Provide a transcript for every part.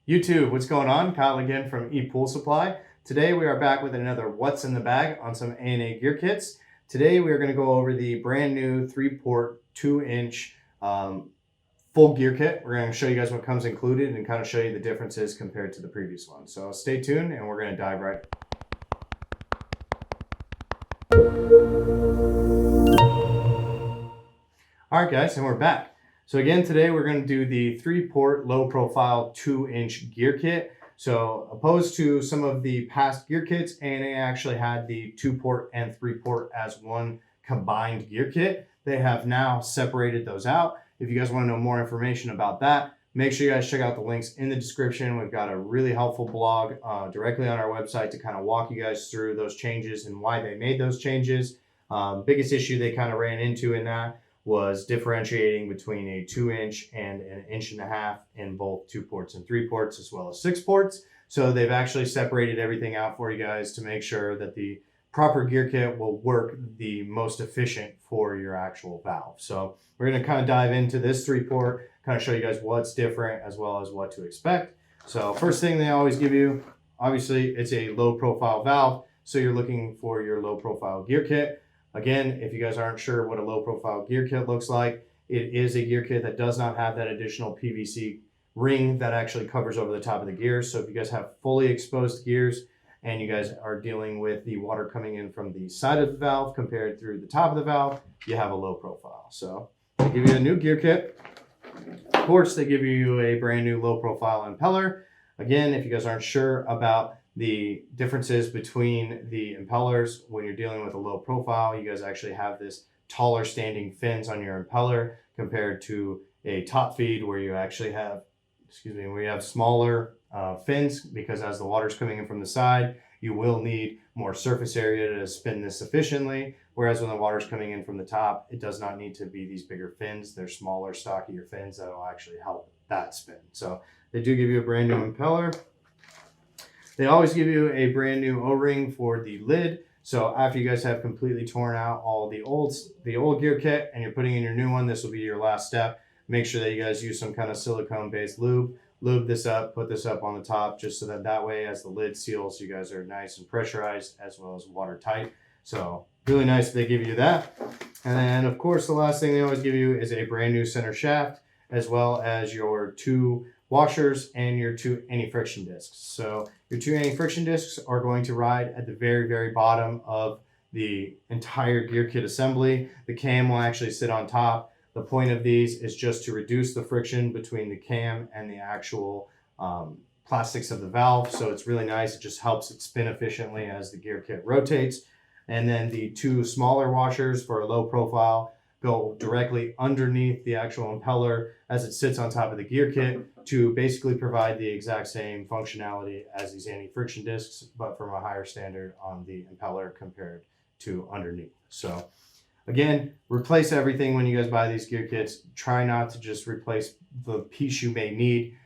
YouTube, what's going on? Kyle again from ePoolSupply. Today we are back with another What's in the Bag on some A&A gear kits. Today we are going to go over the brand new 3-port 2-inch full gear kit. We're going to show you guys what comes included and kind of show you the differences compared to the previous one. So stay tuned and we're going to dive right in. Alright guys, and we're back. So again, today we're going to do the 3-port low profile 2-inch gear kit. So opposed to some of the past gear kits, A&A actually had the 2-port and 3-port as one combined gear kit. They have now separated those out. If you guys want to know more information about that, make sure you guys check out the links in the description. We've got a really helpful blog directly on our website to kind of walk you guys through those changes and why they made those changes. Biggest issue they kind of ran into in that was differentiating between a 2-inch and an 1.5 inch in both 2 ports and 3 ports, as well as 6 ports. So they've actually separated everything out for you guys to make sure that the proper gear kit will work the most efficient for your actual valve. So we're going to kind of dive into this 3-port, kind of show you guys what's different as well as what to expect. So first thing they always give you, obviously it's a low profile valve. So you're looking for your low profile gear kit. Again, if you guys aren't sure what a low profile gear kit looks like, it is a gear kit that does not have that additional PVC ring that actually covers over the top of the gears. So if you guys have fully exposed gears and you guys are dealing with the water coming in from the side of the valve compared through the top of the valve, you have a low profile. So they give you a new gear kit. Of course, they give you a brand new low profile impeller. Again, if you guys aren't sure about the differences between the impellers when you're dealing with a low profile, you guys actually have this taller standing fins on your impeller compared to a top feed where you actually have, where you have smaller fins, because as the water's coming in from the side, you will need more surface area to spin this efficiently. Whereas when the water's coming in from the top, it does not need to be these bigger fins. They're smaller, stockier fins that will actually help that spin. So they do give you a brand new impeller. They always give you a brand new O-ring for the lid. So after you guys have completely torn out all the old gear kit and you're putting in your new one, this will be your last step. Make sure that you guys use some kind of silicone-based lube. Lube this up, put this up on the top, just so that way as the lid seals, you guys are nice and pressurized as well as watertight. So really nice they give you that. And then of course the last thing they always give you is a brand new center shaft, as well as your 2 washers and your 2 anti-friction discs. So your 2 anti-friction discs are going to ride at the very, very bottom of the entire gear kit assembly. The cam will actually sit on top. The point of these is just to reduce the friction between the cam and the actual plastics of the valve. So it's really nice. It just helps it spin efficiently as the gear kit rotates. And then the 2 smaller washers for a low profile go directly underneath the actual impeller as it sits on top of the gear kit to basically provide the exact same functionality as these anti-friction discs, but from a higher standard on the impeller compared to underneath. So again, replace everything when you guys buy these gear kits. Try not to just replace the piece you may need.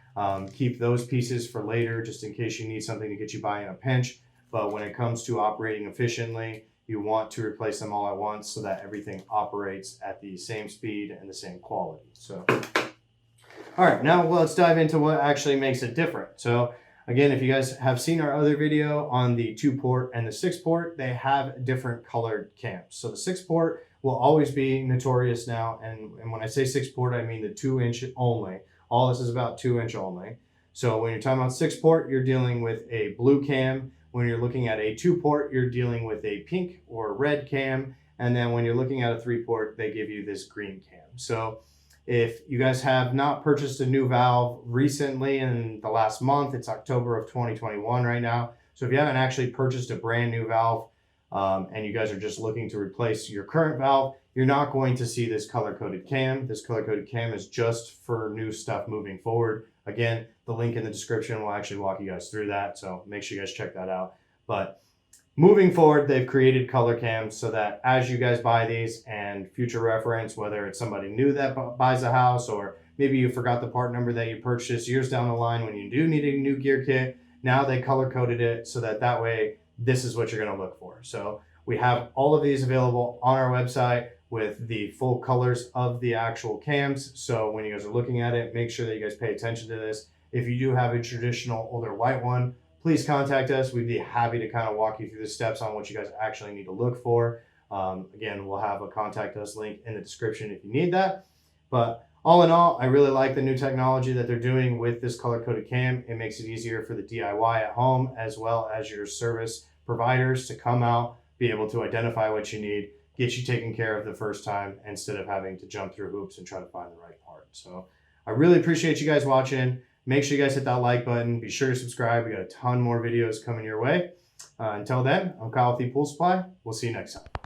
Keep those pieces for later, just in case you need something to get you by in a pinch. But when it comes to operating efficiently, you want to replace them all at once so that everything operates at the same speed and the same quality. So, all right, now let's dive into what actually makes it different. So again, if you guys have seen our other video on the 2-port and the 6-port, they have different colored cams. So the 6-port will always be notorious now. And when I say 6-port, I mean the 2-inch only. All this is about 2-inch only. So when you're talking about 6-port, you're dealing with a blue cam. When you're looking at a 2-port, you're dealing with a pink or red cam. And then when you're looking at a 3-port, they give you this green cam. So if you guys have not purchased a new valve recently in the last month, it's October of 2021 right now. So if you haven't actually purchased a brand new valve and you guys are just looking to replace your current valve, you're not going to see this color-coded cam. This color-coded cam is just for new stuff moving forward. Again, the link in the description will actually walk you guys through that, so make sure you guys check that out. But moving forward, they've created color cams so that as you guys buy these and future reference, whether it's somebody new that buys a house or maybe you forgot the part number that you purchased years down the line when you do need a new gear kit, now they color-coded it so that way this is what you're going to look for. So we have all of these available on our website with the full colors of the actual cams. So when you guys are looking at it, make sure that you guys pay attention to this If you do have a traditional older white one, please contact us. We'd be happy to kind of walk you through the steps on what you guys actually need to look for. Again, we'll have a contact us link in the description if you need that. But all in all, I really like the new technology that they're doing with this color-coded cam. It makes it easier for the DIY at home as well as your service providers to come out, be able to identify what you need, get you taken care of the first time instead of having to jump through hoops and try to find the right part. So I really appreciate you guys watching. Make sure you guys hit that like button. Be sure to subscribe. We got a ton more videos coming your way. Until then, I'm Kyle with ePoolSupply. We'll see you next time.